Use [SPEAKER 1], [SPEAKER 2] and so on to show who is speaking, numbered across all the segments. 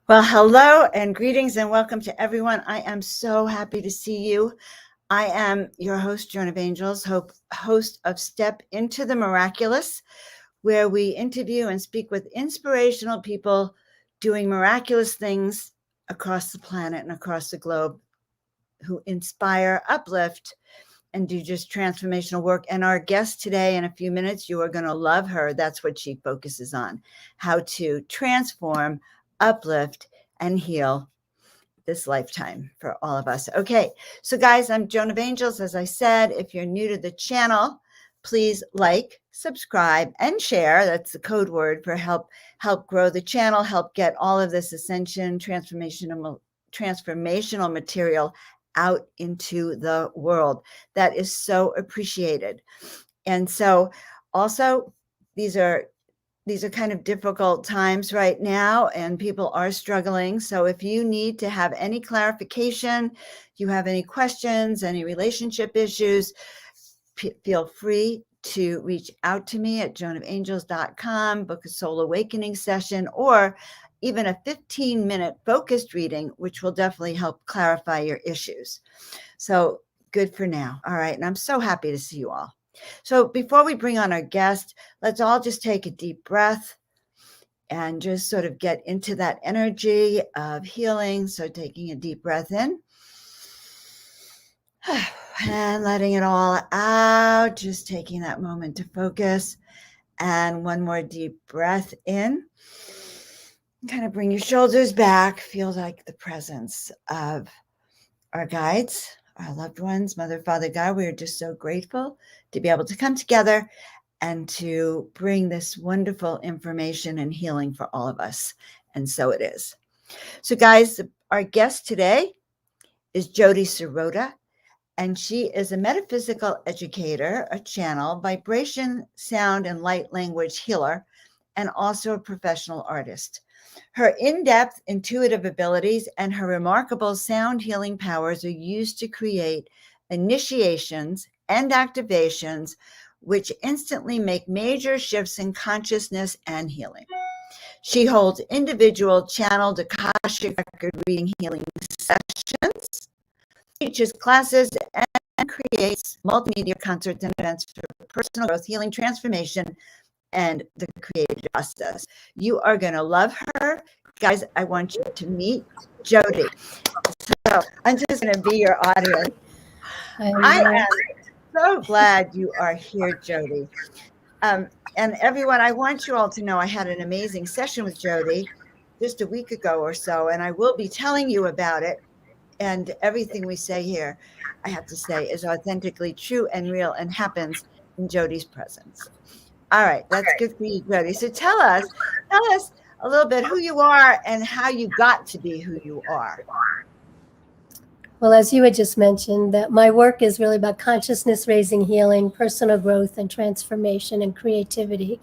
[SPEAKER 1] Well, hello and greetings and welcome to everyone. I am so happy to see you. I am your host, Joan of Angels, host of Step Into The Miraculous, where we interview and speak with inspirational people doing miraculous things across the planet and across the globe who inspire, uplift, and do just transformational work. And our guest today, in a few minutes, you are going to love her. That's what she focuses on, how to transform, uplift, and heal this lifetime for all of us. Okay, so guys, I'm Joan of Angels. As I said, if you're new to the channel, please like, subscribe, and share. That's the code word for help grow the channel, help get all of this ascension, transformational material out into the world. That is so appreciated. And so also, these are kind of difficult times right now, and people are struggling. So if you need to have any clarification, you have any questions, any relationship issues, feel free to reach out to me at joanofangels.com, book a soul awakening session, or even a 15-minute focused reading, which will definitely help clarify your issues. So good for now. All right. And I'm so happy to see you all. So before we bring on our guest, let's all just take a deep breath and just sort of get into that energy of healing. So taking a deep breath in and letting it all out, just taking that moment to focus. And one more deep breath in. Kind of bring your shoulders back. Feel like the presence of our guides, our loved ones, Mother, Father, God. We are just so grateful to be able to come together and to bring this wonderful information and healing for all of us. And so it is. So guys, our guest today is Jodi Serota, and she is a metaphysical educator, a channel, vibration, sound, and light language healer, and also a professional artist. Her in-depth intuitive abilities and her remarkable sound healing powers are used to create initiations and activations which instantly make major shifts in consciousness and healing. She holds individual channeled Akashic record reading healing sessions, teaches classes, and creates multimedia concerts and events for personal growth, healing, transformation, and the creative process. You are going to love her. Guys, I want you to meet Jodi. So I'm just going to be your audience. I am so glad you are here, Jodi. And everyone, I want you all to know I had an amazing session with Jodi just a week ago or so, and I will be telling you about it. And everything we say here, I have to say, is authentically true and real and happens in Jodi's presence. All right, that's good for you, Jodi. So tell us a little bit who you are and how you got to be who you are.
[SPEAKER 2] Well, as you had just mentioned, that my work is really about consciousness raising, healing, personal growth, and transformation and creativity.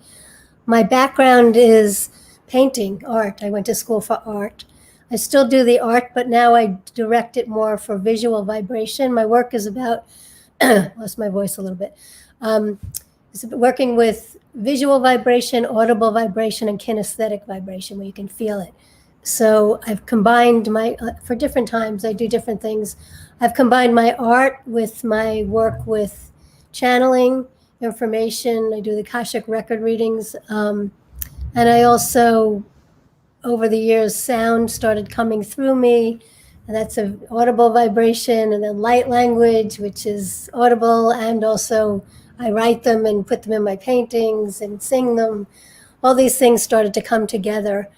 [SPEAKER 2] My background is painting, art. I went to school for art. I still do the art, but now I direct it more for visual vibration. My work is about, lost my voice a little bit, it's working with visual vibration, audible vibration, and kinesthetic vibration, where you can feel it. So I've combined for different times, I do different things. I've combined my art with my work with channeling information. I do the Akashic record readings. And I also, over the years, sound started coming through me. And that's an audible vibration, and then light language, which is audible, and also I write them and put them in my paintings and sing them. All these things started to come together.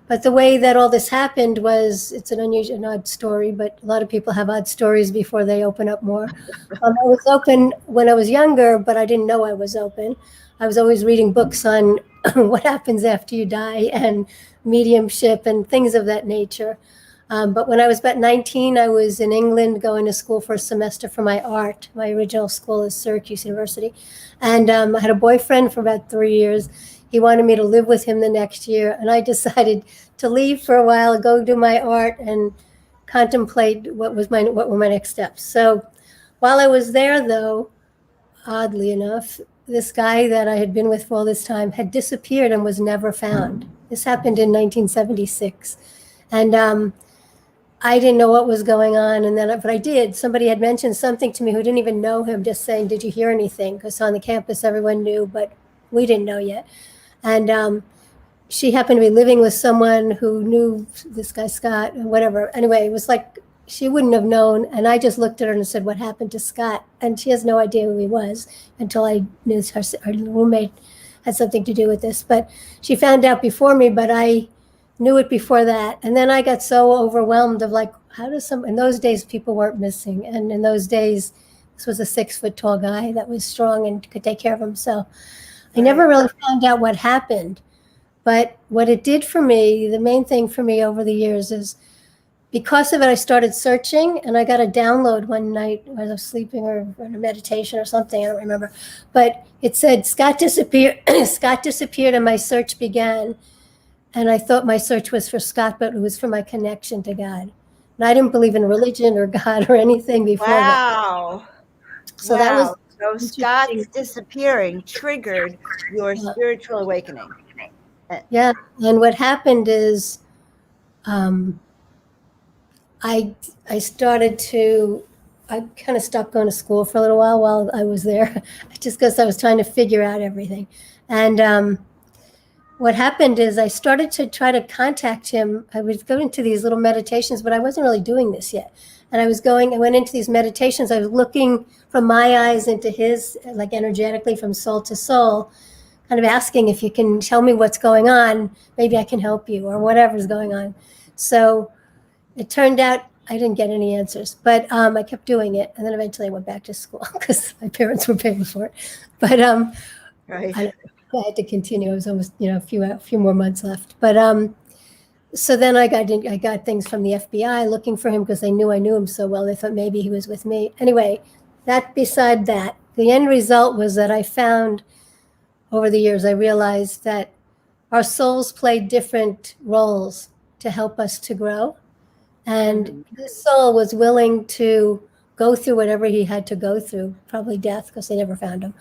[SPEAKER 2] But the way that all this happened was, it's an odd story, but a lot of people have odd stories before they open up more. I was open when I was younger, but I didn't know I was open. I was always reading books on what happens after you die and mediumship and things of that nature. But when I was about 19, I was in England going to school for a semester for my art. My original school is Syracuse University. And I had a boyfriend for about 3 years. He wanted me to live with him the next year. And I decided to leave for a while, go do my art, and contemplate what were my next steps. So while I was there, though, oddly enough, this guy that I had been with for all this time had disappeared and was never found. This happened in 1976. And I didn't know what was going on. And then, but I did. Somebody had mentioned something to me who didn't even know him, just saying, "Did you hear anything?" Because on the campus, everyone knew, but we didn't know yet. And she happened to be living with someone who knew this guy, Scott, and whatever. Anyway, it was like she wouldn't have known. And I just looked at her and said, "What happened to Scott?" And she has no idea who he was until I knew her roommate had something to do with this. But she found out before me, but I knew it before that. And then I got so overwhelmed of like, how does in those days, people weren't missing. And in those days, this was a 6 foot tall guy that was strong and could take care of himself. I never really found out what happened. But what it did for me, the main thing for me over the years is because of it, I started searching, and I got a download one night when I was sleeping or in a meditation or something, I don't remember. But it said, Scott disappeared, Scott disappeared, and my search began. And I thought my search was for Scott, but it was for my connection to God. And I didn't believe in religion or God or anything before that.
[SPEAKER 1] Wow.
[SPEAKER 2] So that was
[SPEAKER 1] so Scott's disappearing triggered your spiritual awakening.
[SPEAKER 2] Yeah. And what happened is I started to, I kind of stopped going to school for a little while I was there, just because I was trying to figure out everything. And what happened is I started to try to contact him. I was going to these little meditations, but I wasn't really doing this yet. And I went into these meditations. I was looking from my eyes into his, like energetically from soul to soul, kind of asking if you can tell me what's going on, maybe I can help you or whatever's going on. So it turned out I didn't get any answers, but I kept doing it. And then eventually I went back to school because my parents were paying for it. But
[SPEAKER 1] right.
[SPEAKER 2] I had to continue. It was almost, a few more months left. But so then I got things from the FBI looking for him because they knew I knew him so well. They thought maybe he was with me. Anyway, beside that, the end result was that I found over the years, I realized that our souls played different roles to help us to grow. And this soul was willing to go through whatever he had to go through, probably death because they never found him,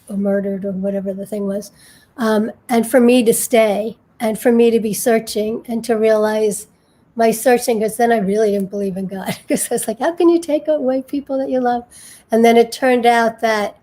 [SPEAKER 2] or murdered or whatever the thing was. And for me to stay and for me to be searching and to realize my searching, because then I really didn't believe in God because I was like, how can you take away people that you love? And then it turned out that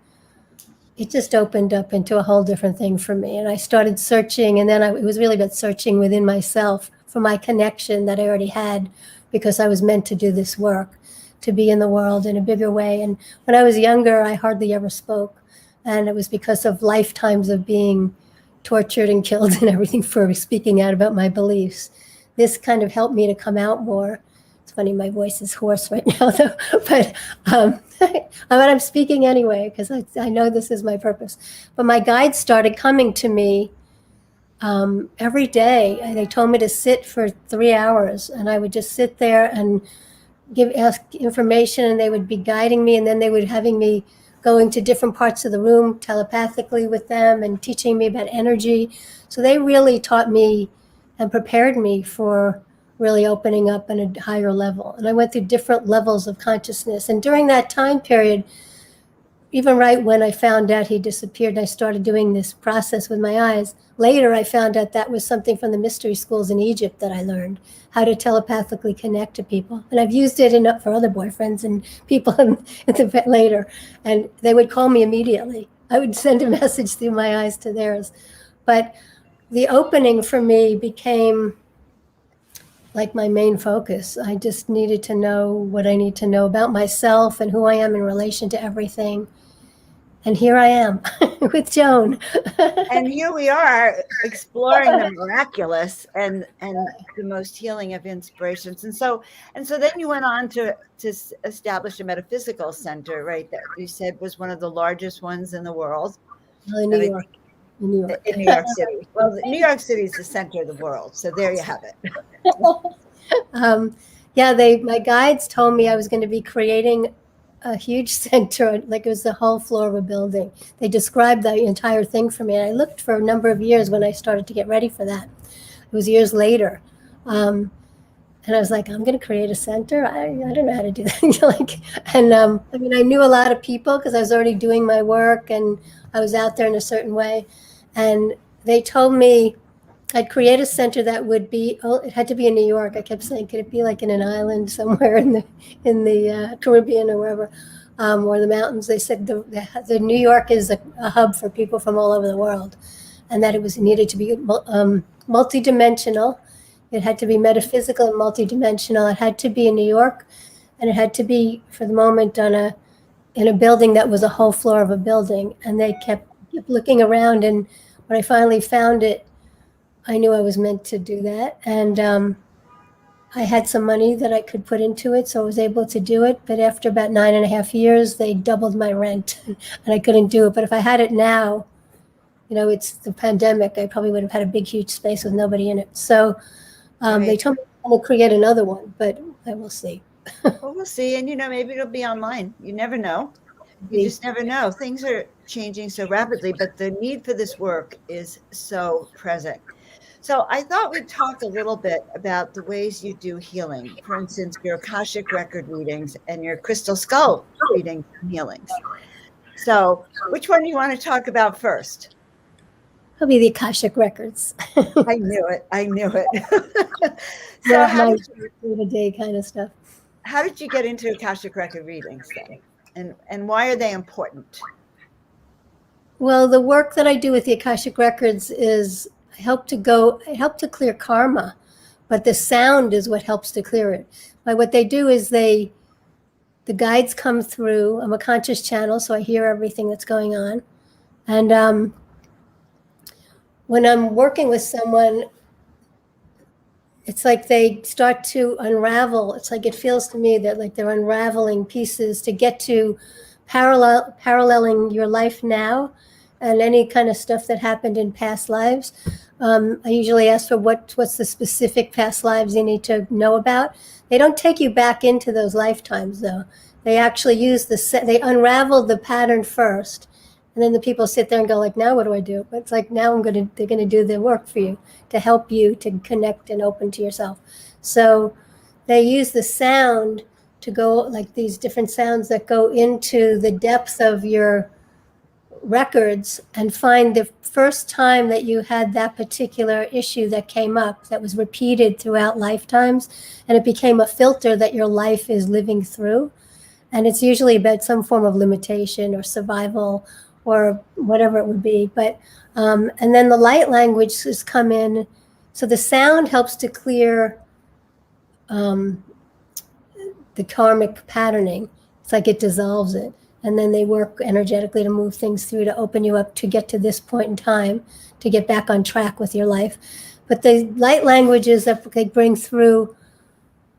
[SPEAKER 2] it just opened up into a whole different thing for me. And I started searching, and then it was really about searching within myself for my connection that I already had because I was meant to do this work, to be in the world in a bigger way. And when I was younger, I hardly ever spoke. And it was because of lifetimes of being tortured and killed and everything for speaking out about my beliefs. This kind of helped me to come out more. It's funny, my voice is hoarse right now, though. But I'm speaking anyway because I know this is my purpose. But my guides started coming to me every day. They told me to sit for 3 hours, and I would just sit there and ask information, and they would be guiding me, and then they would having me going to different parts of the room telepathically with them and teaching me about energy. So they really taught me and prepared me for really opening up on a higher level. And I went through different levels of consciousness. And during that time period, even right when I found out he disappeared and I started doing this process with my eyes, later I found out that was something from the mystery schools in Egypt that I learned, how to telepathically connect to people. And I've used it for other boyfriends and people later. And they would call me immediately. I would send a message through my eyes to theirs. But the opening for me became like my main focus. I just needed to know what I need to know about myself and who I am in relation to everything. And here I am with Joan.
[SPEAKER 1] And here we are exploring the miraculous and the most healing of inspirations. And so then you went on to establish a metaphysical center, right? That you said was one of the largest ones in the world.
[SPEAKER 2] In New York.
[SPEAKER 1] In New York City. Well, New York City is the center of the world. So there you have it.
[SPEAKER 2] My guides told me I was going to be creating a huge center, like it was the whole floor of a building. They described the entire thing for me. And I looked for a number of years when I started to get ready for that. It was years later. And I was like, I'm going to create a center. I don't know how to do that. I knew a lot of people because I was already doing my work and I was out there in a certain way. And they told me I'd create a center that would be, oh, it had to be in New York. I kept saying, could it be like in an island somewhere in the Caribbean or wherever, or the mountains? They said the New York is a hub for people from all over the world, and that it was needed to be multidimensional. It had to be metaphysical and multidimensional. It had to be in New York, and it had to be, for the moment, in a building that was a whole floor of a building. And they kept looking around, and when I finally found it, I knew I was meant to do that. And I had some money that I could put into it, so I was able to do it. But after about 9.5 years, they doubled my rent and I couldn't do it. But if I had it now, it's the pandemic, I probably would have had a big, huge space with nobody in it. So they told me I'm going to create another one, but I will see.
[SPEAKER 1] Well, we'll see. And, maybe it'll be online. You never know. You just never know. Things are changing so rapidly, but the need for this work is so present. So I thought we'd talk a little bit about the ways you do healing. For instance, your Akashic record readings and your crystal skull readings and healings. So which one do you want to talk about first?
[SPEAKER 2] It'll be the Akashic Records.
[SPEAKER 1] I knew it.
[SPEAKER 2] So my day-to-day kind of stuff.
[SPEAKER 1] How did you get into Akashic record readings then? And why are they important?
[SPEAKER 2] Well, the work that I do with the Akashic Records is I help to clear karma, but the sound is what helps to clear it. But what they do is the guides come through. I'm a conscious channel, so I hear everything that's going on. And when I'm working with someone, it's like they start to unravel. It's like it feels to me that like they're unraveling pieces to get to paralleling your life now and any kind of stuff that happened in past lives. I usually ask for what's the specific past lives you need to know about. They don't take you back into those lifetimes, though. They actually they unravel the pattern first, and then the people sit there and go like, now what do I do? But it's like, now they're gonna do the work for you to help you to connect and open to yourself. So they use the sound to go, like these different sounds that go into the depth of your records and find the first time that you had that particular issue that came up that was repeated throughout lifetimes, and it became a filter that your life is living through. And it's usually about some form of limitation or survival or whatever it would be. But and then the light language has come in. So the sound helps to clear the karmic patterning. It's like it dissolves it. And then they work energetically to move things through to open you up to get to this point in time, to get back on track with your life. But the light languages that they bring through,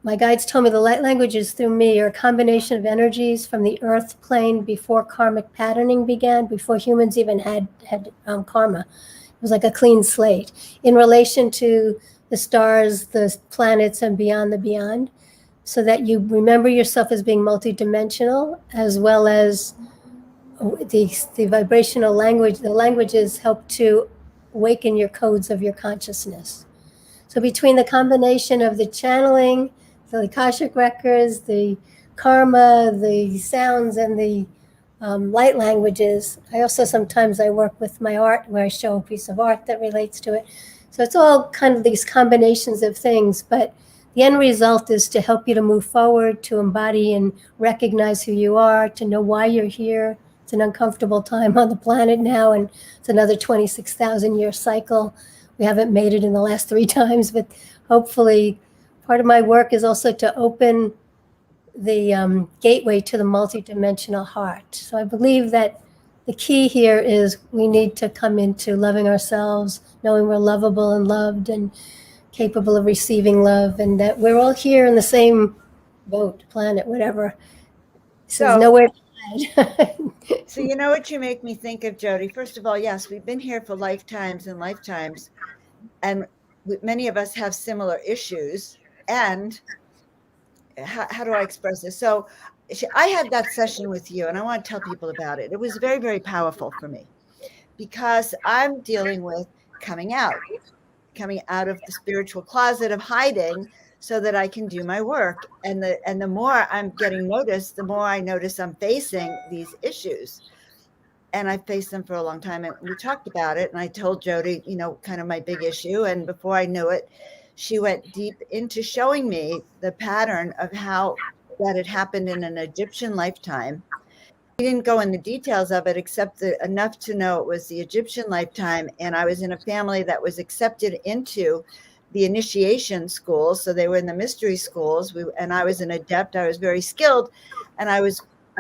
[SPEAKER 2] my guides told me the light languages through me are a combination of energies from the earth plane before karmic patterning began, before humans even had karma. It was like a clean slate in relation to the stars, the planets, and beyond the beyond, so that you remember yourself as being multidimensional, as well as the vibrational language. The languages help to awaken your codes of your consciousness. So between the combination of the channeling, the Akashic records, the karma, the sounds, and the light languages, I also sometimes I work with my art where I show a piece of art that relates to it. So it's all kind of these combinations of things, but the end result is to help you to move forward, to embody and recognize who you are, to know why you're here. It's an uncomfortable time on the planet now, and it's another 26,000-year cycle. We haven't made it in the last 3 times, but hopefully part of my work is also to open the gateway to the multidimensional heart. So I believe that the key here is we need to come into loving ourselves, knowing we're lovable and loved and capable of receiving love, and that we're all here in the same boat, planet, whatever. So there's nowhere to hide.
[SPEAKER 1] So you know what you make me think of, Jodi? First of all, yes, we've been here for lifetimes and lifetimes, and many of us have similar issues. And how do I express this? So I had that session with you, and I want to tell people about it. It was very, very powerful for me because I'm dealing with coming out of the spiritual closet of hiding so that I can do my work. And the more I'm getting noticed, the more I notice I'm facing these issues. and I faced them for a long time, and we talked about it, and I told Jodi, kind of my big issue, and before I knew it, she went deep into showing me the pattern of how that had happened in an Egyptian lifetime. We didn't go in the details of it except enough to know it was the Egyptian lifetime, and I was in a family that was accepted into the initiation schools, so they were in the mystery schools, and I was an adept. I was very skilled, and I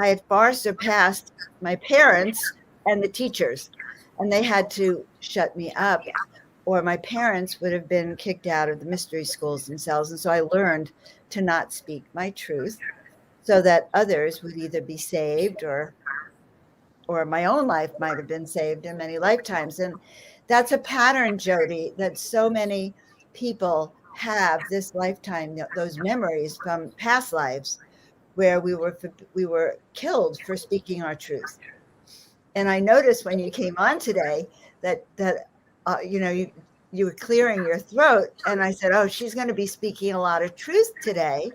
[SPEAKER 1] had far surpassed my parents and the teachers, and they had to shut me up, or my parents would have been kicked out of the mystery schools themselves. And so I learned to not speak my truth so that others would either be saved, or my own life might have been saved in many lifetimes. And that's a pattern, Jodi, that so many people have this lifetime, those memories from past lives where we were killed for speaking our truth. And I noticed when you came on today that you were clearing your throat, and I said, "Oh, she's going to be speaking a lot of truth today."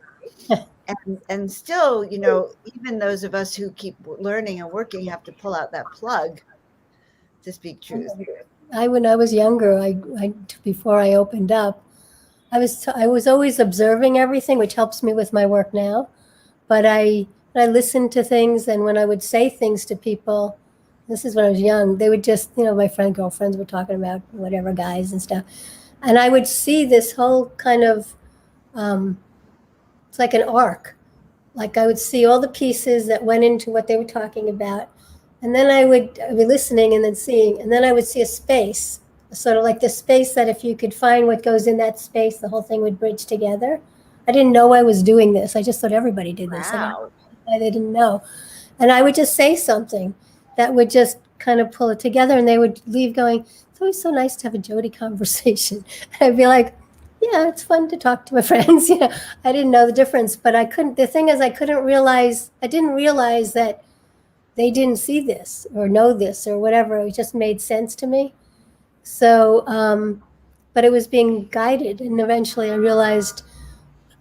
[SPEAKER 1] And still, even those of us who keep learning and working have to pull out that plug to speak truth.
[SPEAKER 2] When I was younger, before I opened up, I was always observing everything, which helps me with my work now. But I listened to things, and when I would say things to people, this is when I was young, they would just, my girlfriends were talking about whatever, guys and stuff. And I would see this whole kind of, it's like an arc. Like I would see all the pieces that went into what they were talking about. And then I would be listening and then seeing, and then I would see a space, sort of like the space that if you could find what goes in that space, the whole thing would bridge together. I didn't know I was doing this. I just thought everybody did this.
[SPEAKER 1] Wow.
[SPEAKER 2] I didn't know. And I would just say something that would just kind of pull it together, and they would leave going, "It's always so nice to have a Jodi conversation." And I'd be like, "Yeah, it's fun to talk to my friends." I didn't know the difference, but the thing is, I didn't realize that they didn't see this or know this or whatever. It just made sense to me. So, but it was being guided, and eventually I realized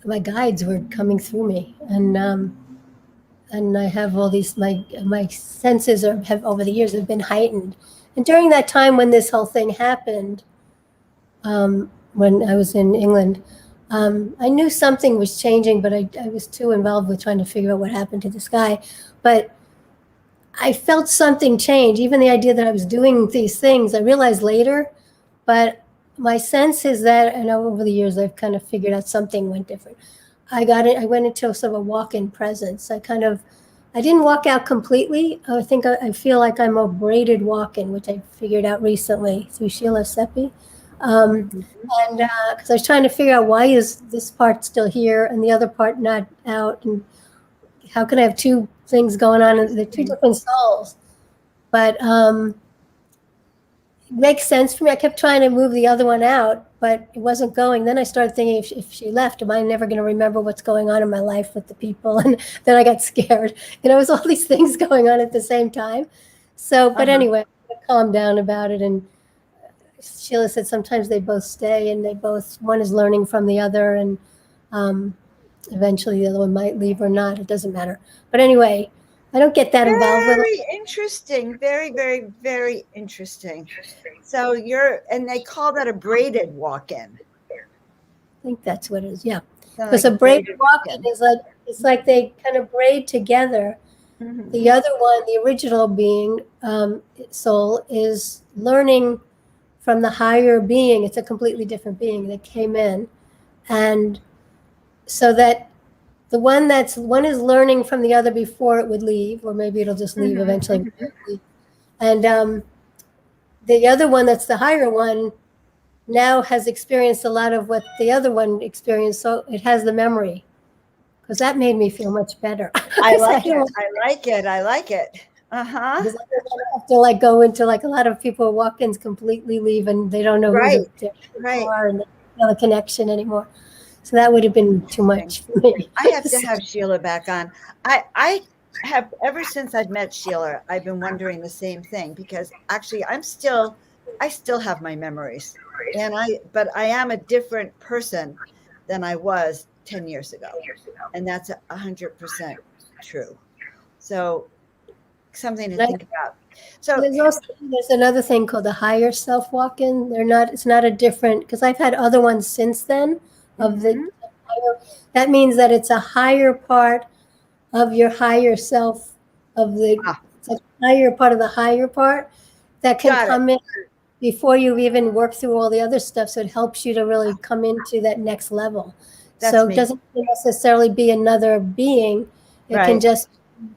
[SPEAKER 2] my guides were coming through me, and I have all these, my senses have over the years have been heightened. And during that time when this whole thing happened, when I was in England, I knew something was changing, but I was too involved with trying to figure out what happened to this guy. But I felt something change, even the idea that I was doing these things. I realized later, but my sense is that, and over the years, I've kind of figured out something went different. I went into sort of a walk-in presence. I didn't walk out completely. I feel like I'm a braided walk-in, which I figured out recently through Sheila Seppi. And because I was trying to figure out why is this part still here and the other part not out, and how can I have two things going on, and they're two different souls. But it makes sense for me. I kept trying to move the other one out, but it wasn't going. Then I started thinking, if she left, am I never going to remember what's going on in my life with the people? And then I got scared. It was all these things going on at the same time. So, but anyway, I calmed down about it. And Sheila said sometimes they both stay, and one is learning from the other, and eventually the other one might leave or not. It doesn't matter. But anyway, I don't get that involved with it.
[SPEAKER 1] Very interesting. Very, very, very interesting. So and they call that a braided walk-in.
[SPEAKER 2] I think that's what it is. Yeah.
[SPEAKER 1] Because
[SPEAKER 2] a braided walk-in is it's like they kind of braid together. Mm-hmm. The other one, the original being, soul, is learning from the higher being. It's a completely different being that came in. And so that the one is learning from the other before it would leave, or maybe it'll just leave eventually. And the other one, that's the higher one, now has experienced a lot of what the other one experienced, so it has the memory. Because that made me feel much better.
[SPEAKER 1] I like it. Uh-huh.
[SPEAKER 2] Because I don't have to go into a lot of people walk-ins completely leave, and they don't know who they are, and they don't feel the connection anymore. So that would have been too much for me.
[SPEAKER 1] I have to have Sheila back on. I have, ever since I've met Sheila, I've been wondering the same thing, because actually I still have my memories, but I am a different person than I was 10 years ago. And that's 100% true. So something to think about. So
[SPEAKER 2] There's another thing called the higher self walk-in. It's not a different, because I've had other ones since then of the
[SPEAKER 1] mhm.
[SPEAKER 2] higher, that means that it's a higher part of your higher self,
[SPEAKER 1] Ah,
[SPEAKER 2] it's a higher part of the higher part that can
[SPEAKER 1] got it.
[SPEAKER 2] come in before you even work through all the other stuff. So it helps you to really come into that next level.
[SPEAKER 1] That's
[SPEAKER 2] So it
[SPEAKER 1] me.
[SPEAKER 2] doesn't necessarily be another being. It can
[SPEAKER 1] Right.
[SPEAKER 2] just be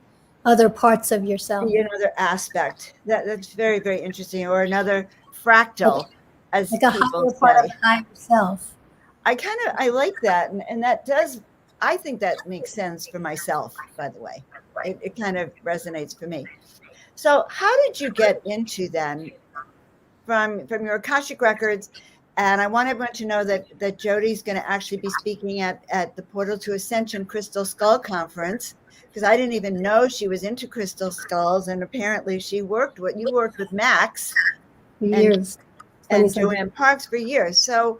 [SPEAKER 2] other parts of yourself.
[SPEAKER 1] Be another aspect. That's very, very interesting. Or another
[SPEAKER 2] Like,
[SPEAKER 1] fractal, as
[SPEAKER 2] like a
[SPEAKER 1] people
[SPEAKER 2] higher part of
[SPEAKER 1] say.
[SPEAKER 2] the higher self.
[SPEAKER 1] I like that, and that does. I think that makes sense for myself. By the way, it kind of resonates for me. So, how did you get into then from your Akashic Records? And I want everyone to know that Jodi's going to actually be speaking at the Portal to Ascension Crystal Skull Conference, because I didn't even know she was into crystal skulls, and apparently she worked with Max
[SPEAKER 2] For
[SPEAKER 1] and
[SPEAKER 2] years, 20 something.
[SPEAKER 1] Joanne Parks for years. So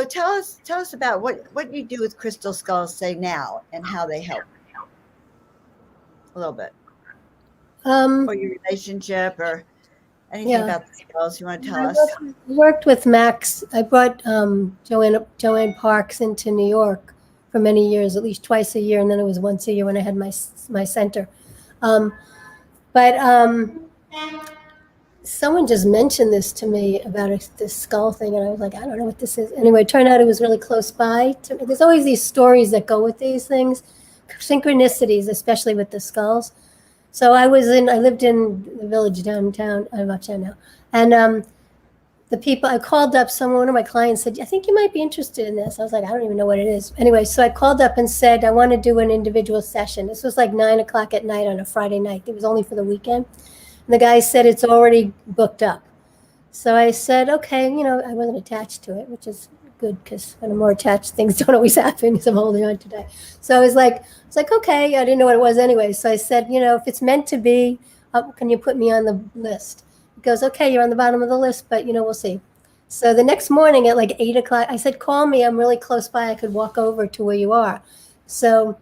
[SPEAKER 1] tell us about what you do with crystal skulls, say now, and how they help a little bit,
[SPEAKER 2] Um,
[SPEAKER 1] or your relationship, or anything
[SPEAKER 2] yeah.
[SPEAKER 1] about the skulls you want to tell
[SPEAKER 2] I
[SPEAKER 1] us.
[SPEAKER 2] worked with Max. I brought Joanne Parks into New York for many years, at least twice a year, and then it was once a year when I had my center. Um, but someone just mentioned this to me about this skull thing, and I was like, I don't know what this is. Anyway, it turned out it was really close by. There's always these stories that go with these things, synchronicities, especially with the skulls. So I lived in the village downtown. I'm uptown now, and the people I called up, one of my clients said, I think you might be interested in this. I was like, I don't even know what it is. Anyway, so I called up and said, I want to do an individual session. This was like 9 o'clock at night on a Friday night. It was only for the weekend. And the guy said, it's already booked up. So I said, okay, I wasn't attached to it, which is good because when I'm more attached, things don't always happen because I'm holding on today. So I was like, okay, I didn't know what it was anyway. So I said, if it's meant to be, can you put me on the list? He goes, okay, you're on the bottom of the list, but we'll see. So the next morning at like 8 o'clock, I said, call me. I'm really close by. I could walk over to where you are. So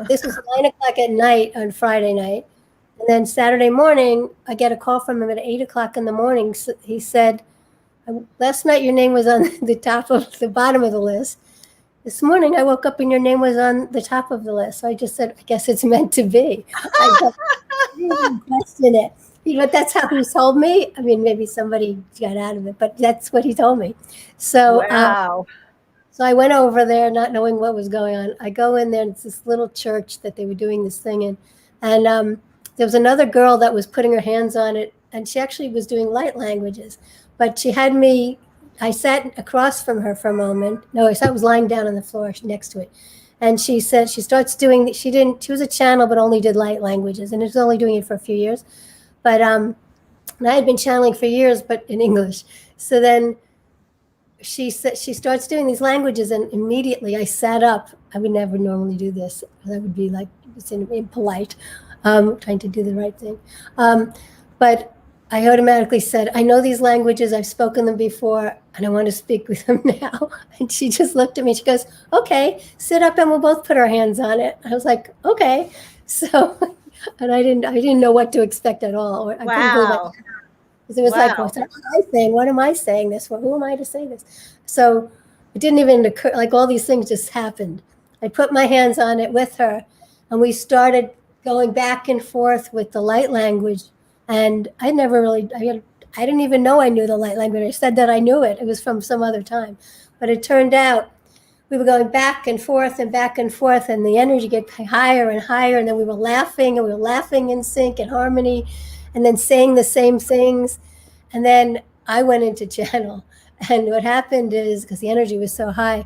[SPEAKER 2] this was 9 o'clock at night on Friday night. And then Saturday morning, I get a call from him at 8 o'clock in the morning. He said, last night your name was on the bottom of the list. This morning I woke up and your name was on the top of the list. So I just said, I guess it's meant to be. I didn't question it. But that's how he told me. I mean, maybe somebody got out of it, but that's what he told me. So,
[SPEAKER 1] Wow.
[SPEAKER 2] so I went over there not knowing what was going on. I go in there, and it's this little church that they were doing this thing in. And there was another girl that was putting her hands on it, and she actually was doing light languages. But I sat across from her for a moment. No, I was lying down on the floor next to it. And she said she starts doing, she was a channel, but only did light languages. And it was only doing it for a few years. But and I had been channeling for years, but in English. So then she starts doing these languages, and immediately I sat up. I would never normally do this. That would be like it's impolite, trying to do the right thing. But I automatically said, I know these languages. I've spoken them before, and I want to speak with them now. And she just looked at me. She goes, okay, sit up and we'll both put our hands on it. I was like, okay. So, and I didn't know what to expect at all. I couldn't believe it.
[SPEAKER 1] Wow.
[SPEAKER 2] Because it was like,
[SPEAKER 1] Wow.
[SPEAKER 2] what am I saying? What am I saying this for? Who am I to say this? So it didn't even occur, like all these things just happened. I put my hands on it with her, and we started going back and forth with the light language. And I didn't even know I knew the light language. I said that I knew it. It was from some other time. But it turned out we were going back and forth and back and forth, and the energy get higher and higher. And then we were laughing in sync and harmony, and then saying the same things. And then I went into channel. And what happened is, because the energy was so high,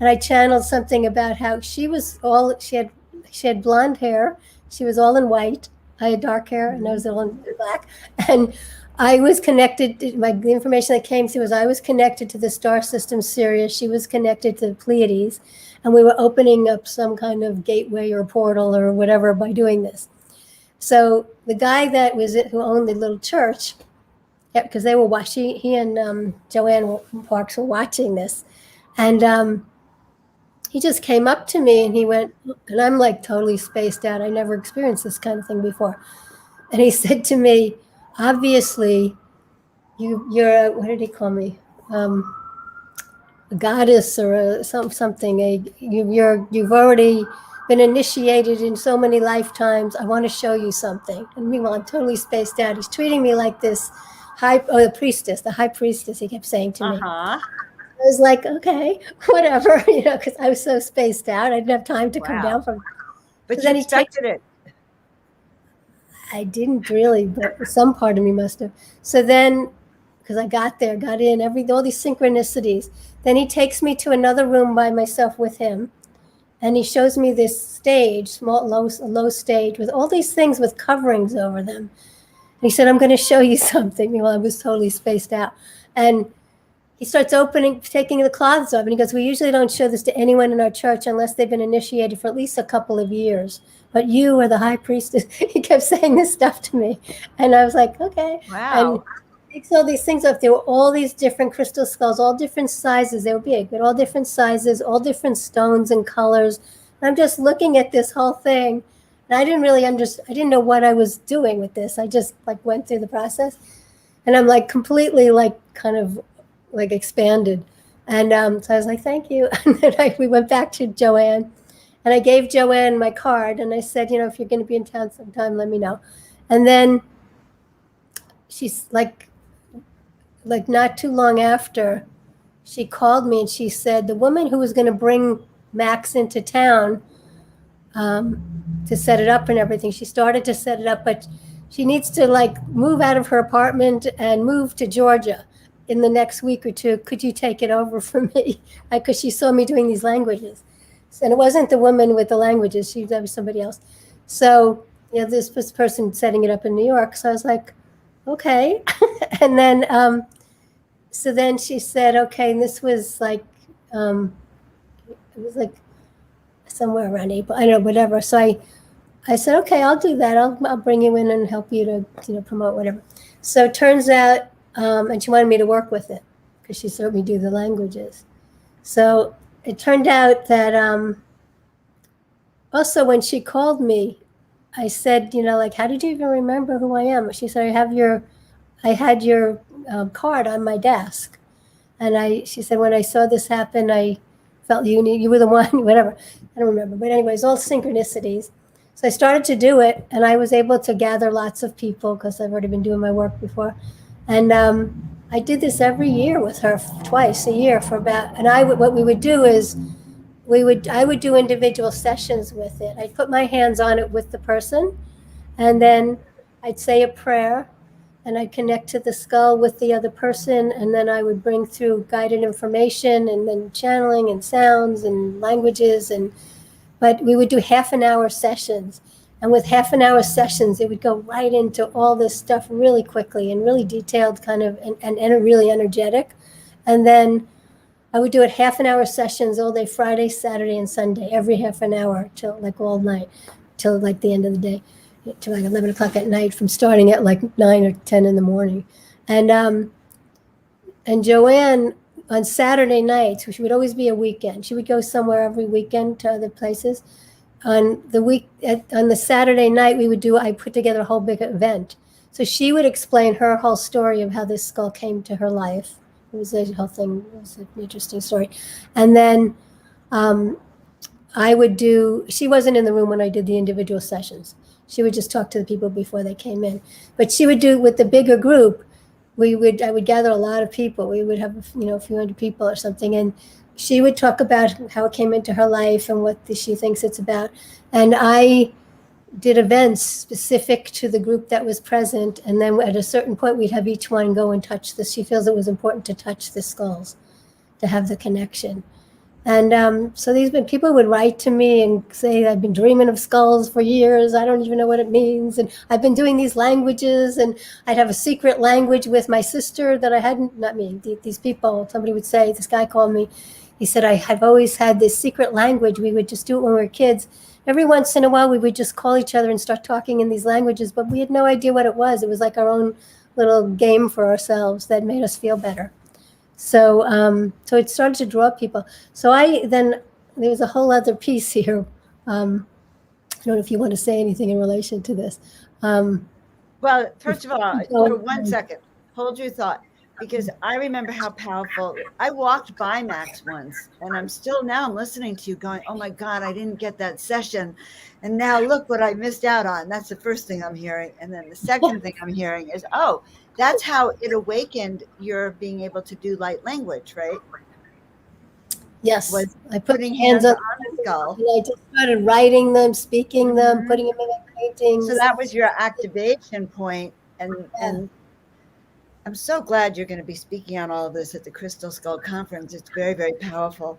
[SPEAKER 2] and I channeled something about how she had blonde hair. She was all in white. I had dark hair, and I was all in black. And I was connected. The information that came through was I was connected to the star system Sirius. She was connected to the Pleiades, and we were opening up some kind of gateway or portal or whatever by doing this. So the guy who owned the little church, yeah, because they were watching. He and Joanne Parks were watching this, and he just came up to me and he went, and I'm like totally spaced out. I never experienced this kind of thing before. And he said to me, obviously you're what did he call me? A goddess or something. You've already been initiated in so many lifetimes. I want to show you something. And meanwhile, I'm totally spaced out. He's treating me like this the high priestess. He kept saying to me.
[SPEAKER 1] Uh-huh.
[SPEAKER 2] I was like, okay, whatever, because I was so spaced out. I didn't have time to come
[SPEAKER 1] Wow.
[SPEAKER 2] down from.
[SPEAKER 1] But
[SPEAKER 2] So
[SPEAKER 1] you
[SPEAKER 2] then he takes.
[SPEAKER 1] expected it.
[SPEAKER 2] I didn't really, but some part of me must have. So then, because I got in, all these synchronicities. Then he takes me to another room by myself with him, and he shows me this stage, low stage with all these things with coverings over them. And he said, "I'm going to show you something." Meanwhile, I was totally spaced out, and he starts taking the cloths off, and he goes, "We usually don't show this to anyone in our church unless they've been initiated for at least a couple of years. But you are the high priestess." He kept saying this stuff to me, and I was like, "Okay." And
[SPEAKER 1] Wow.
[SPEAKER 2] he takes all these things off. There were all these different crystal skulls, all different sizes. They were big, but all different sizes, all different stones and colors. And I'm just looking at this whole thing, and I didn't really understand. I didn't know what I was doing with this. I just like went through the process, and I'm like completely like kind of like expanded. And so I was like, thank you. And then we went back to Joanne, and I gave Joanne my card, and I said, if you're going to be in town sometime, let me know. And then she's like not too long after, she called me and she said the woman who was going to bring Max into town to set it up and everything, she started to set it up, but she needs to like move out of her apartment and move to Georgia in the next week or two. Could you take it over for me? Because she saw me doing these languages. And it wasn't the woman with the languages. That was somebody else. So, this person setting it up in New York. So I was like, okay. And then, so then she said, okay, and this was like, it was like somewhere around April, I don't know, whatever. So I said, okay, I'll do that. I'll bring you in and help you to, promote whatever. So it turns out, and she wanted me to work with it because she saw me do the languages. So it turned out that also when she called me, I said, like, how did you even remember who I am? She said, I had your card on my desk. And she said, when I saw this happen, I felt you were the one, whatever. I don't remember. But anyways, all synchronicities. So I started to do it, and I was able to gather lots of people because I've already been doing my work before. And I did this every year with her, twice a year for about, and what we would do is I would do individual sessions with it. I'd put my hands on it with the person, and then I'd say a prayer, and I'd connect to the skull with the other person, and then I would bring through guided information and then channeling and sounds and languages, but we would do half an hour sessions. And with half an hour sessions, it would go right into all this stuff really quickly and really detailed kind of, and really energetic. And then I would do it half an hour sessions all day, Friday, Saturday, and Sunday, every half an hour till like all night, till like the end of the day, till like 11 o'clock at night, from starting at like 9 or 10 in the morning. And Joanne, on Saturday nights, which would always be a weekend, she would go somewhere every weekend to other places. On the Saturday night, I put together a whole big event. So she would explain her whole story of how this skull came to her life. It was a whole thing. It was an interesting story. And then she wasn't in the room when I did the individual sessions. She would just talk to the people before they came in. But she would do with the bigger group. I would gather a lot of people. We would have, a few hundred people or something. And she would talk about how it came into her life and what she thinks it's about. And I did events specific to the group that was present. And then at a certain point, we'd have each one go and touch this. She feels it was important to touch the skulls, to have the connection. And so people would write to me and say, I've been dreaming of skulls for years. I don't even know what it means. And I've been doing these languages, and I'd have a secret language with my sister that I hadn't, not me, these people, somebody would say, this guy called me. He said, I've always had this secret language. We would just do it when we were kids. Every once in a while, we would just call each other and start talking in these languages, but we had no idea what it was. It was like our own little game for ourselves that made us feel better. So it started to draw people. So there's a whole other piece here. I don't know if you want to say anything in relation to this.
[SPEAKER 1] Well, first of all, for
[SPEAKER 2] So,
[SPEAKER 1] 1 second, hold your thought, because I remember how powerful. I walked by Max once, and I'm listening to you going, oh my God, I didn't get that session. And now look what I missed out on. That's the first thing I'm hearing. And then the second thing I'm hearing is, oh, that's how it awakened your being able to do light language, right?
[SPEAKER 2] yes,
[SPEAKER 1] Was
[SPEAKER 2] I put
[SPEAKER 1] putting
[SPEAKER 2] my hands
[SPEAKER 1] hands
[SPEAKER 2] on
[SPEAKER 1] on the skull.
[SPEAKER 2] and I just started writing them, speaking them,
[SPEAKER 1] Mhm.
[SPEAKER 2] putting them in my
[SPEAKER 1] So
[SPEAKER 2] paintings.
[SPEAKER 1] that was your activation point,
[SPEAKER 2] Yeah.
[SPEAKER 1] and I'm so glad you're going to be speaking on all of this at the Crystal Skull Conference. It's very, very powerful.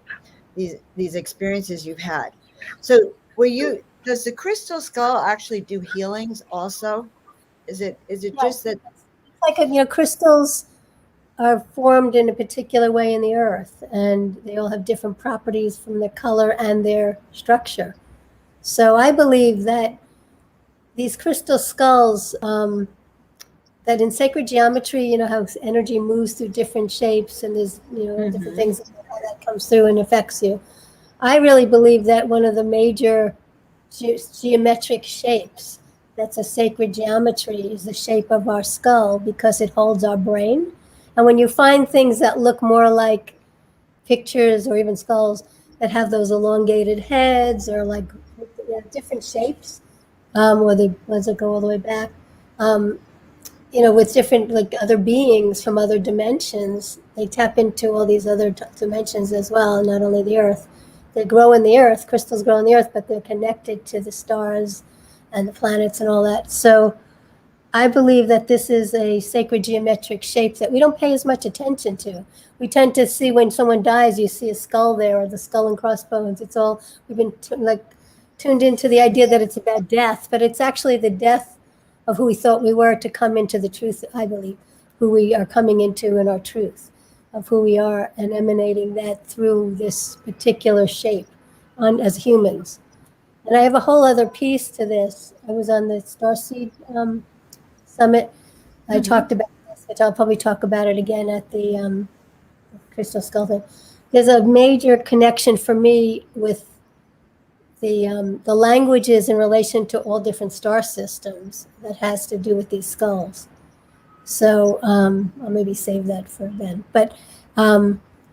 [SPEAKER 1] These experiences you've had. So, does the Crystal Skull actually do healings also? Is it
[SPEAKER 2] Yes,
[SPEAKER 1] just that?
[SPEAKER 2] it's like crystals are formed in a particular way in the earth, and they all have different properties from their color and their structure. So I believe that these crystal skulls, that in sacred geometry, how energy moves through different shapes, and there's all different
[SPEAKER 1] Mhm.
[SPEAKER 2] things how that comes through and affects you. I really believe that one of the major geometric shapes that's a sacred geometry is the shape of our skull, because it holds our brain. And when you find things that look more like pictures or even skulls that have those elongated heads, or like different shapes, or the ones that go all the way back, um, with different, like, other beings from other dimensions, they tap into all these other dimensions as well, not only the earth. They grow in the earth, crystals grow in the earth, but they're connected to the stars and the planets and all that. So I believe that this is a sacred geometric shape that we don't pay as much attention to. We tend to see, when someone dies, you see a skull there, or the skull and crossbones. It's all, we've been tuned into the idea that it's about death, but it's actually the death of who we thought we were to come into the truth, I believe, who we are coming into in our truth of who we are, and emanating that through this particular shape as humans. And I have a whole other piece to this. I was on the Starseed Summit. I
[SPEAKER 1] Mhm.
[SPEAKER 2] talked about this, which I'll probably talk about it again at the Crystal Skull thing. There's a major connection for me with the languages in relation to all different star systems that has to do with these skulls. So I'll maybe save that for then. But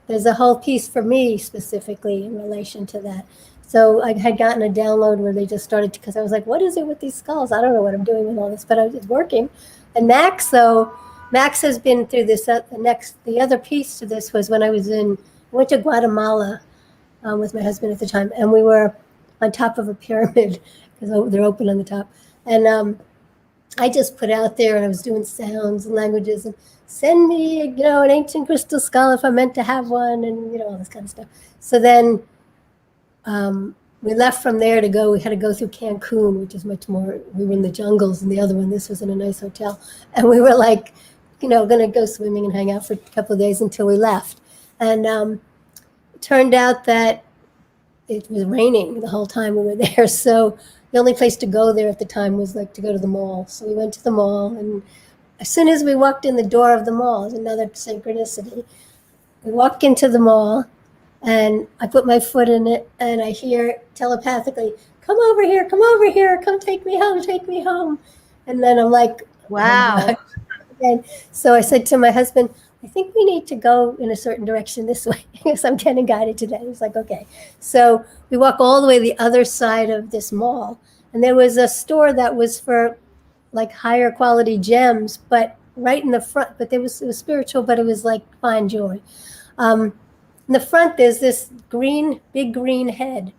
[SPEAKER 2] there's a whole piece for me specifically in relation to that. So I had gotten a download where they just started, because I was like, what is it with these skulls? I don't know what I'm doing with all this, but I was working. And Max has been through this. The other piece to this was when I went to Guatemala with my husband at the time, and we were on top of a pyramid, because they're open on the top. And I just put out there, and I was doing sounds and languages, and send me, an ancient crystal skull if I'm meant to have one, and all this kind of stuff. So then we left from there to go. We had to go through Cancun, which is much more. We were in the jungles, and the other one, this was in a nice hotel, and we were like, going to go swimming and hang out for a couple of days until we left. And it turned out that it was raining the whole time we were there. So the only place to go there at the time was like to go to the mall. So we went to the mall, and as soon as we walked in the door of the mall, another synchronicity. We walk into the mall, and I put my foot in it, and I hear telepathically, "Come over here, come over here, come take me home, take me home." And then I'm like, "Oh
[SPEAKER 1] Wow.
[SPEAKER 2] God." And so I said to my husband, I think we need to go in a certain direction this way, because I'm getting guided today. He was like, okay. So we walk all the way to the other side of this mall, and there was a store that was for like higher quality gems, but right in the front, but it was spiritual, but it was like fine jewelry. Um, in the front, there's this big green head.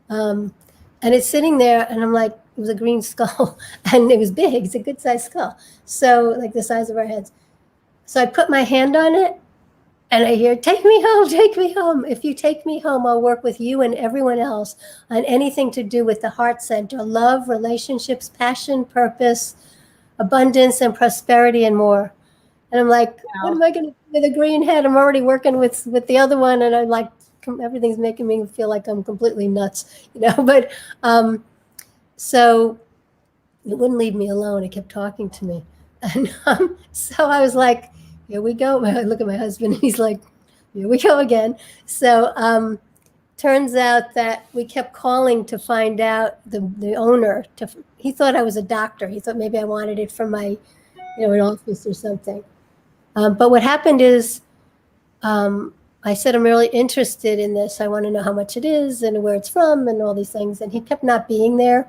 [SPEAKER 2] Um, and it's sitting there, and I'm like, it was a green skull, and it was big. It's a good sized skull. So, like the size of our heads. So I put my hand on it, and I hear, take me home, take me home. If you take me home, I'll work with you and everyone else on anything to do with the heart center: love, relationships, passion, purpose, abundance, and prosperity, and more. And I'm like, what
[SPEAKER 1] Wow.
[SPEAKER 2] am I going to do with a green head? I'm already working with the other one, and I'm like, everything's making me feel like I'm completely nuts, But so it wouldn't leave me alone. It kept talking to me. And so I was like, here we go. I look at my husband, and he's like, here we go again. So turns out that we kept calling to find out the owner. He thought I was a doctor. He thought maybe I wanted it for my, an office or something. But what happened is, I said, I'm really interested in this. I want to know how much it is and where it's from and all these things. And he kept not being there.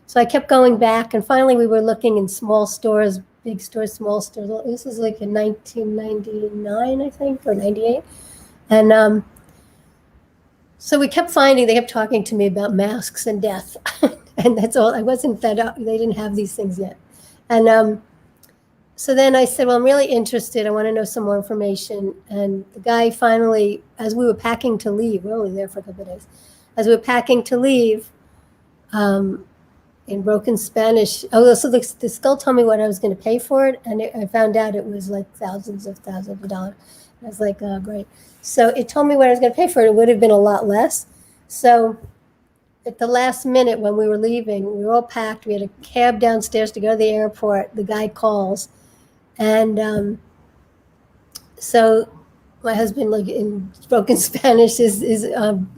[SPEAKER 2] So I kept going back. And finally, we were looking in small stores, big stores, small stores. This was like in 1999, I think, or 98. And so we kept finding, they kept talking to me about masks and death. And that's all. I wasn't that, they didn't have these things yet. And so then I said, well, I'm really interested. I want to know some more information. And the guy finally, as we were packing to leave, we were only there for a couple of days. As we were packing to leave, in broken Spanish, so the skull told me what I was going to pay for it. And I found out it was like thousands of dollars. I was like, oh, great. So it told me what I was going to pay for it. It would have been a lot less. So at the last minute when we were leaving, we were all packed. We had a cab downstairs to go to the airport. The guy calls. And so my husband, like in broken Spanish, is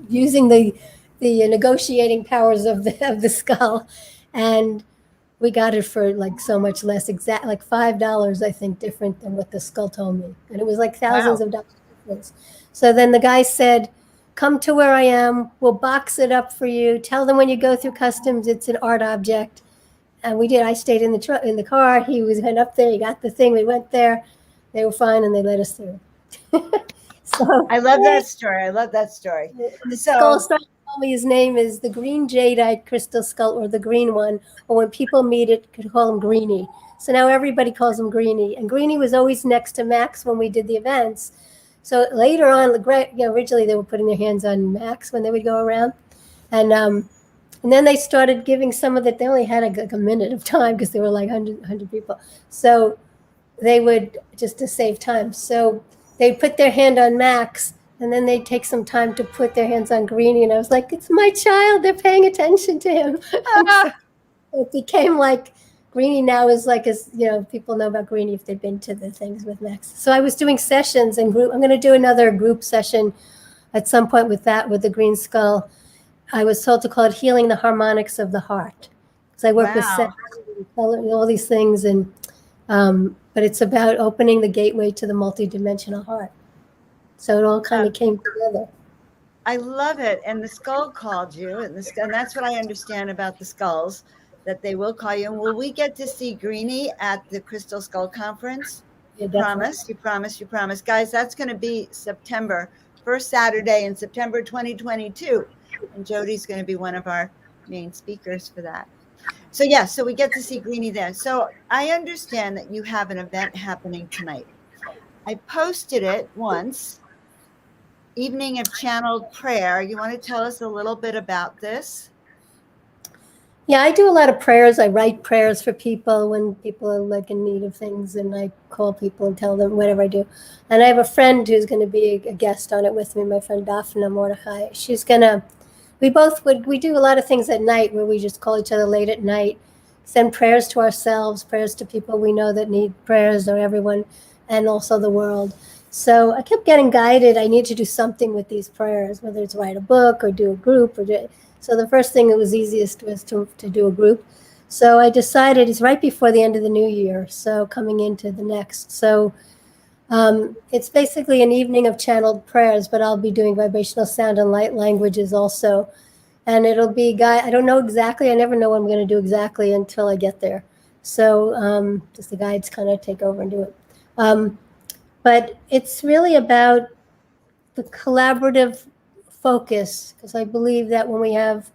[SPEAKER 2] using the negotiating powers of the skull, and we got it for like so much less, like $5, I think, different than what the skull told me, and it was like thousands of dollars difference. So then the guy said, "Come to where I am. We'll box it up for you. Tell them when you go through customs, it's an art object." And we did. I stayed in the car. He went up there. He got the thing. We went there. They were fine, and they let us through.
[SPEAKER 1] So I love that story. I love that story.
[SPEAKER 2] The skull told me his name is the green jadeite crystal skull, or the green one, or when people meet it, could call him Greenie. So now everybody calls him Greenie. And Greenie was always next to Max when we did the events. So later on, originally they were putting their hands on Max when they would go around, and then they started giving some of it. They only had like a minute of time because there were like 100 people. So they would, just to save time. So they'd put their hand on Max, and then they'd take some time to put their hands on Greenie. And I was like, it's my child. They're paying attention to him. So it became like Greenie now is like, people know about Greenie if they've been to the things with Max. So I was doing sessions and group. I'm going to do another group session at some point with the green skull. I was told to call it Healing the Harmonics of the Heart, because I work with sound and color and all these things, and but it's about opening the gateway to the multidimensional heart. So it all kind of came together.
[SPEAKER 1] I love it. And the skull called you, and that's what I understand about the skulls, that they will call you. And will we get to see Greenie at the Crystal Skull Conference? You promise? You promise? You promise? Guys, that's going to be September, first Saturday in September 2022. And Jodi's going to be one of our main speakers for that. So so we get to see Greenie there. So I understand that you have an event happening tonight. I posted it once, Evening of Channeled Prayer. You want to tell us a little bit about this?
[SPEAKER 2] Yeah, I do a lot of prayers. I write prayers for people when people are like in need of things, and I call people and tell them whatever I do. And I have a friend who's going to be a guest on it with me, my friend Daphne Mordechai. She's going to, we do a lot of things at night where we just call each other late at night, send prayers to ourselves, prayers to people we know that need prayers, or everyone, and also the world. So I kept getting guided. I need to do something with these prayers, whether it's write a book or do a group. So the first thing that was easiest was to do a group. So I decided it's right before the end of the new year, so coming into the next. So it's basically an evening of channeled prayers, but I'll be doing vibrational sound and light languages also. And it'll be, I don't know exactly. I never know what I'm going to do exactly until I get there. So just the guides kind of take over and do it. But it's really about the collaborative focus, because I believe that when we have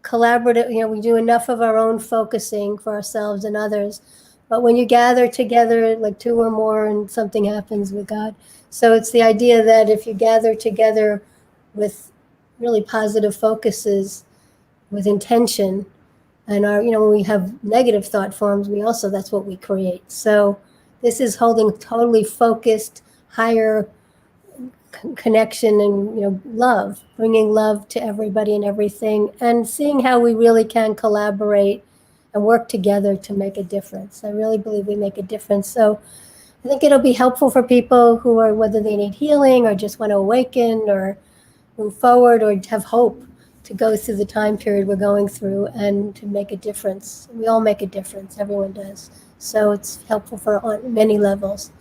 [SPEAKER 2] collaborative, we do enough of our own focusing for ourselves and others. But when you gather together, like two or more, and something happens with God. So it's the idea that if you gather together with really positive focuses, with intention, and when we have negative thought forms, that's what we create. So this is holding totally focused, higher connection and love, bringing love to everybody and everything, and seeing how we really can collaborate and work together to make a difference. I really believe we make a difference. So I think it'll be helpful for people who are, whether they need healing or just want to awaken, or move forward or have hope to go through the time period we're going through and to make a difference. We all make a difference, everyone does. So it's helpful on many levels.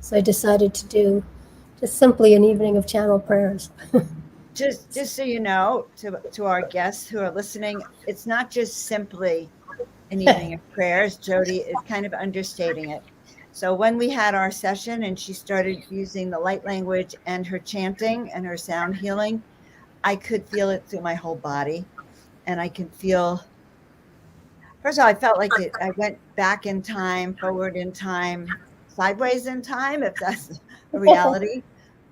[SPEAKER 2] So I decided to do just simply an evening of channel prayers.
[SPEAKER 1] Just so you know, to our guests who are listening, it's not just simply an evening of prayers. Jodi is kind of understating it. So when we had our session and she started using the light language and her chanting and her sound healing, I could feel it through my whole body. And I can feel, first of all, I felt like I went back in time, forward in time, sideways in time, if that's a reality.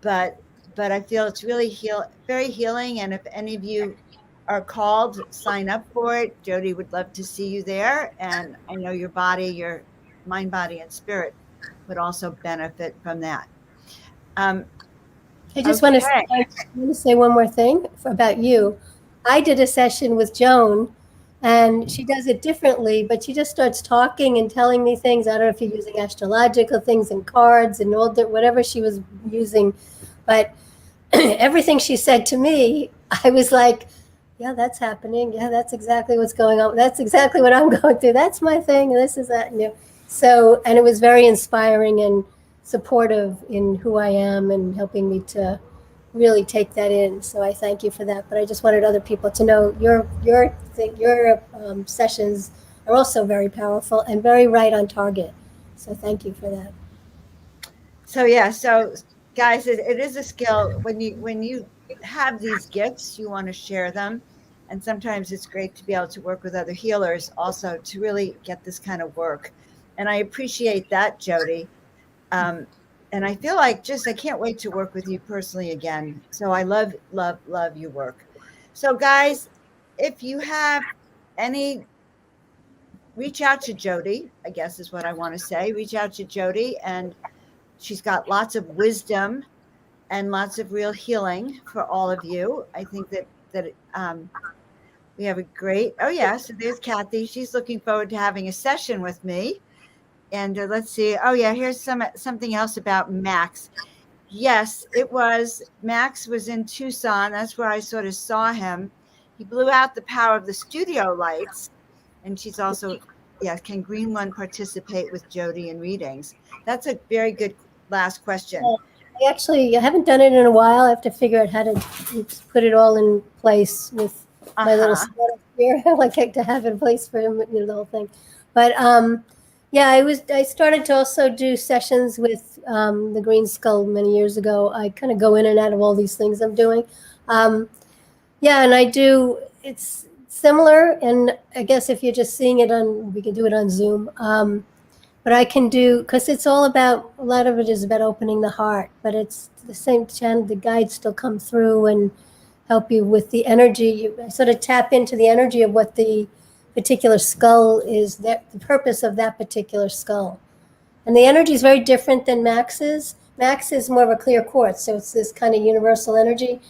[SPEAKER 1] But I feel it's really very healing. And if any of you are called, sign up for it. Jodi would love to see you there. And I know your body, your mind, body, and spirit would also benefit from that.
[SPEAKER 2] I just want to say one more thing about you. I did a session with Joan, and she does it differently, but she just starts talking and telling me things. I don't know if you're using astrological things and cards and all whatever she was using, but everything she said to me, I was like, yeah, that's happening. Yeah, that's exactly what's going on. That's exactly what I'm going through. That's my thing. And this is that. So, and it was very inspiring and supportive in who I am and helping me to really take that in. So I thank you for that. But I just wanted other people to know your sessions are also very powerful and very right on target. So thank you for that.
[SPEAKER 1] So yeah, so guys, it is a skill. When you have these gifts, you want to share them. And sometimes it's great to be able to work with other healers also to really get this kind of work. And I appreciate that, Jodi. And I feel like I can't wait to work with you personally again. So I love, love, love your work. So guys, if you have any, reach out to Jodi, I guess is what I want to say. Reach out to Jodi, and she's got lots of wisdom and lots of real healing for all of you. I think that we have a great. Oh yeah, so there's Kathy. She's looking forward to having a session with me. And let's see. Oh yeah, here's something else about Max. Yes, it was. Max was in Tucson. That's where I sort of saw him. He blew out the power of the studio lights, and she's also, yeah. Can Green One participate with Jodi in readings? That's a very good last question.
[SPEAKER 2] I haven't done it in a while. I have to figure out how to put it all in place with my little setup here. I like to have it in place for the whole thing. But yeah, I started to also do sessions with the Green Skull many years ago. I kind of go in and out of all these things I'm doing. Yeah, and I do. It's similar, and I guess if you're just seeing it we can do it on Zoom. But I can do, because it's all about, a lot of it is about opening the heart, but it's the same channel, the guides still come through and help you with the energy. I sort of tap into the energy of what the particular skull is, the purpose of that particular skull. And the energy is very different than Max's. Max is more of a clear quartz, so it's this kind of universal energy.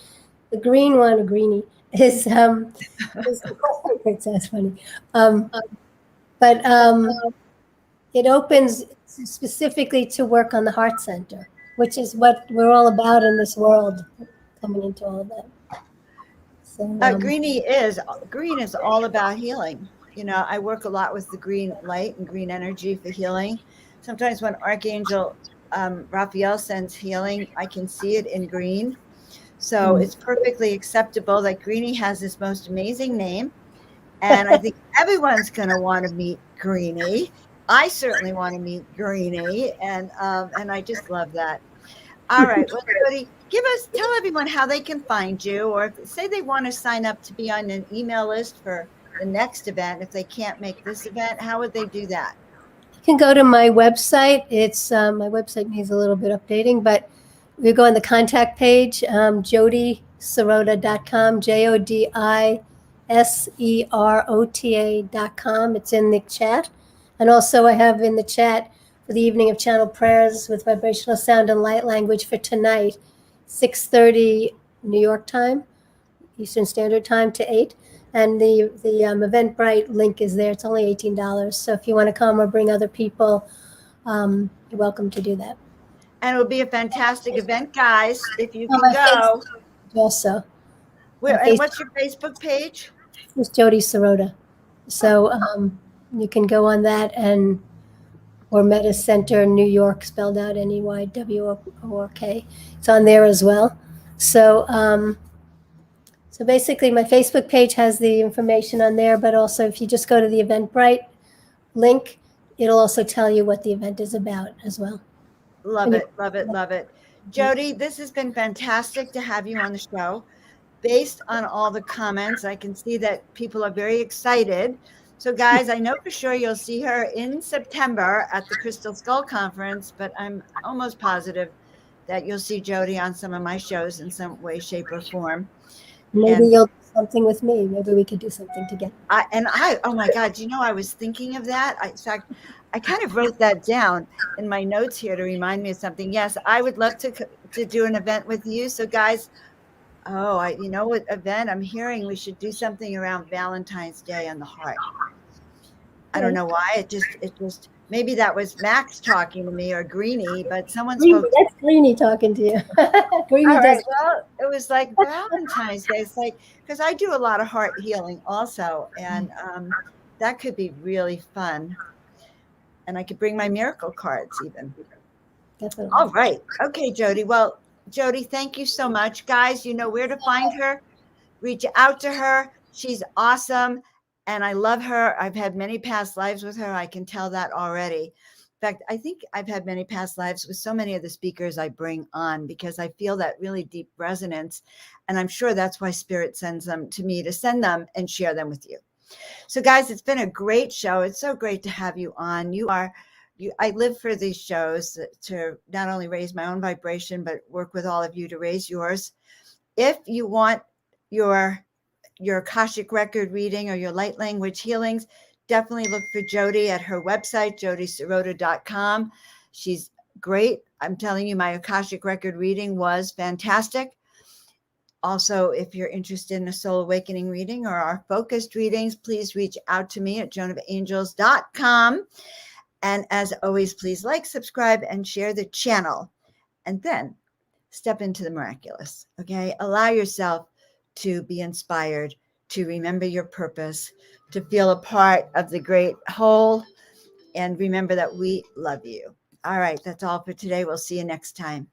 [SPEAKER 2] The green one, a greenie, is that's funny. But it opens specifically to work on the heart center, which is what we're all about in this world, coming into all of that. So,
[SPEAKER 1] green is all about healing. You know, I work a lot with the green light and green energy for healing. Sometimes when Archangel Raphael sends healing, I can see it in green. So it's perfectly acceptable that Greenie has this most amazing name. And I think everyone's going to want to meet Greenie. I certainly want to meet Greenie. And I just love that. All right. Well, Jodi, tell everyone how they can find you, or if, say they want to sign up to be on an email list for the next event. If they can't make this event, how would they do that?
[SPEAKER 2] You can go to my website. It's my website needs a little bit updating, but you go on the contact page, jodiserota.com, JODISEROTA.com. It's in the chat. And also I have in the chat for the evening of channel prayers with vibrational sound and light language for tonight, 6:30 New York time, Eastern Standard Time to 8. And the Eventbrite link is there. It's only $18. So if you want to come or bring other people, you're welcome to do that.
[SPEAKER 1] And it will be a fantastic event, guys, if you can go.
[SPEAKER 2] also.
[SPEAKER 1] Where, and
[SPEAKER 2] Facebook
[SPEAKER 1] what's your Facebook page?
[SPEAKER 2] is Jodi Serota. So you can go on that and or Meta Center New York, spelled out NEYWORK. It's on there as well. So so basically, my Facebook page has the information on there, but also if you just go to the Eventbrite link, it'll also tell you what the event is about as well.
[SPEAKER 1] Love it, love it, love it. Jodi, this has been fantastic to have you on the show. Based on all the comments, I can see that people are very excited. So, guys, I know for sure you'll see her in September at the Crystal Skull Conference, but I'm almost positive that you'll see Jodi on some of my shows in some way, shape, or form.
[SPEAKER 2] Maybe
[SPEAKER 1] And
[SPEAKER 2] you'll do something with me. Maybe we could do something together.
[SPEAKER 1] oh my God, I was thinking of that. In fact, I kind of wrote that down in my notes here to remind me of something. Yes, I would love to do an event with you. So, guys, you know what event I'm hearing? We should do something around Valentine's Day on the heart. I don't know why. It just maybe that was Max talking to me or Greenie, but someone
[SPEAKER 2] Greenie,
[SPEAKER 1] spoke.
[SPEAKER 2] that's Greenie talking to you. Greenie
[SPEAKER 1] All
[SPEAKER 2] does.
[SPEAKER 1] right. Well, it was like Valentine's Day. It's like because I do a lot of heart healing also, and that could be really fun. And I could bring my miracle cards even.
[SPEAKER 2] Definitely.
[SPEAKER 1] All right. Okay, Jodi. Well, Jodi, thank you so much. Guys, you know where to find her. Reach out to her. She's awesome. And I love her. I've had many past lives with her. I can tell that already. In fact, I think I've had many past lives with so many of the speakers I bring on because I feel that really deep resonance. And I'm sure that's why Spirit sends them to me to send them and share them with you. So, guys, it's been a great show. It's so great to have you on. I live for these shows to not only raise my own vibration, but work with all of you to raise yours. If you want your Akashic record reading or your light language healings, definitely look for Jodi at her website, jodiserota.com. She's great. I'm telling you, my Akashic record reading was fantastic. Also, if you're interested in a soul awakening reading or our focused readings, please reach out to me at joanofangels.com. And as always, please like, subscribe, and share the channel. And then step into the miraculous, okay? Allow yourself to be inspired, to remember your purpose, to feel a part of the great whole, and remember that we love you. All right, that's all for today. We'll see you next time.